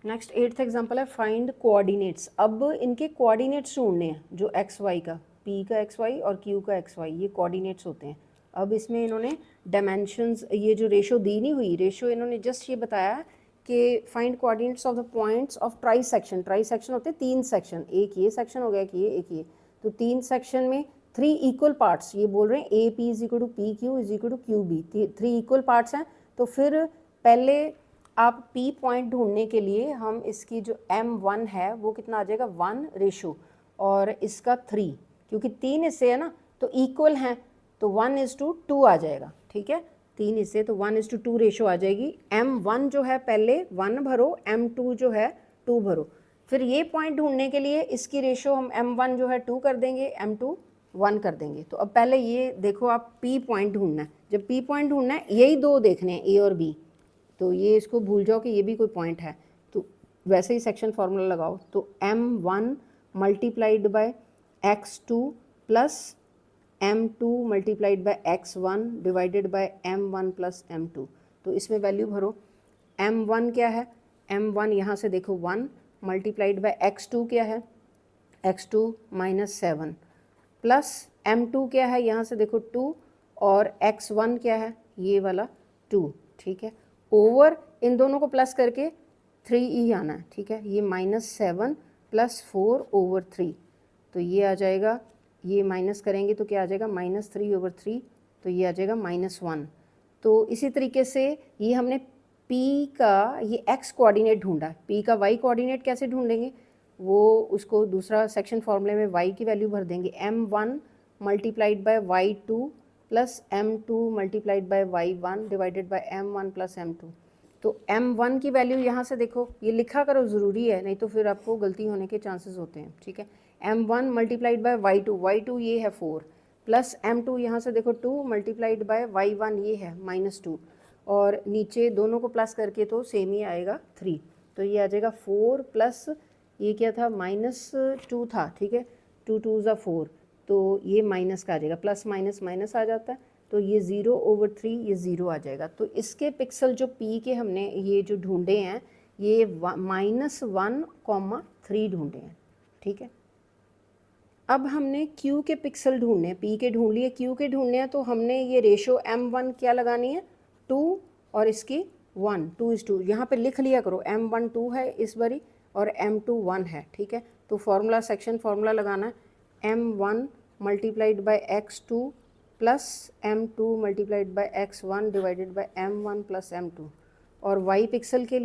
Next 8th example है find coordinates. अब इनके कोऑर्डिनेट्स ढूंढने हैं, जो एक्स वाई का, पी का एक्स वाई और क्यू का एक्स वाई, ये कोऑर्डिनेट्स होते हैं। अब इसमें इन्होंने डायमेंशंस, ये जो रेशो दी नहीं हुई, रेशो इन्होंने जस्ट ये बताया कि find coordinates of the points of try section. Try section होते हैं 3 सेक्शन, एक ये सेक्शन हो गया, एक ये, तो 3 सेक्शन में 3 इक्वल पार्ट्स, ये बोल रहे हैं A P is equal to P Q is equal to Q B, 3 equal parts हैं। तो फिर पहले आप P पॉइंट ढूंढने के लिए हम इसकी जो M1 है वो कितना आ जाएगा 1 रेशो, और इसका 3, क्योंकि 3 हिस्से है ना तो इक्वल हैं, तो 1:2 आ जाएगा। ठीक है, 3 हिस्से तो 1:2 रेशो आ जाएगी। M1 जो है पहले 1 भरो, M2 जो है 2 भरो। फिर ये पॉइंट ढूंढने के लिए इसकी रेशो हम M1 जो है 2 कर देंगे, M2 1 कर देंगे। तो अब पहले ये देखो, आप P पॉइंट ढूंढना है। जब P पॉइंट ढूंढना है, यही 2 देखने हैं, A और B, तो ये इसको भूल जाओ कि ये भी कोई पॉइंट है। तो वैसे ही सेक्शन फार्मूला लगाओ, तो M1 multiplied by x2 plus M2 multiplied by x1 divided by M1 plus M2। तो इसमें वैल्यू भरो। M1 क्या है, M1 यहाँ से देखो 1 मल्टीप्लाइड बाय x2 क्या है, x2 माइनस 7 प्लस M2 क्या है, यहाँ से देखो 2, और x1 क्या है, ये वाला 2। ठीक है, ओवर इन दोनों को प्लस करके 3e आना है। ठीक है, ये -7 + 4/3, तो ये आ जाएगा, ये माइनस करेंगे तो क्या आ जाएगा -3/3, तो ये आ जाएगा -1। तो इसी तरीके से ये हमने P का ये x कोऑर्डिनेट ढूंढा, P का y कोऑर्डिनेट कैसे ढूंढेंगे, वो उसको दूसरा सेक्शन फार्मूले में y की वैल्यू भर देंगे। M1 multiplied by y2 plus M2 multiplied by y1 divided by M1 plus M2। तो M1 की वैल्यू यहाँ से देखो, ये लिखा करो, ज़रूरी है, नहीं तो फिर आपको गलती होने के चांसेस होते हैं। ठीक है, M1 मल्टीप्लाइड बाय y2 ये है 4, प्लस M2 यहाँ से देखो 2 मल्टीप्लाइड बाय y1 ये है -2, और नीचे दोनों को प्लस करके तो सेम ही आएगा 3। तो ये आ जाएगा 4 प्लस ये क्या था, -2 था। ठीक है, 2 2 ज़ा 4, तो ये माइनस का आ जाएगा, प्लस माइनस माइनस आ जाता है, तो ये 0/3 ये 0 आ जाएगा। तो इसके पिक्सल जो P के हमने ये जो ढूंढे हैं, ये -1,3 ढूंढे हैं। ठीक है, अब हमने Q के पिक्सल ढूंढने हैं, P के ढूंढ लिए, Q के ढूंढने हैं, तो हमने ये रेशो M1 क्या लगानी है 2 और इसकी 1, 2:2। यहाँ पे लिख लिया करो, M1 2 है इस बारी और M2 1 है। ठीक है, तो फार्मूला सेक्शन फार्मूला लगाना है, M1 multiplied by x2 plus M2 multiplied by x1 divided by M1 plus M2, और y पिक्सल के लिए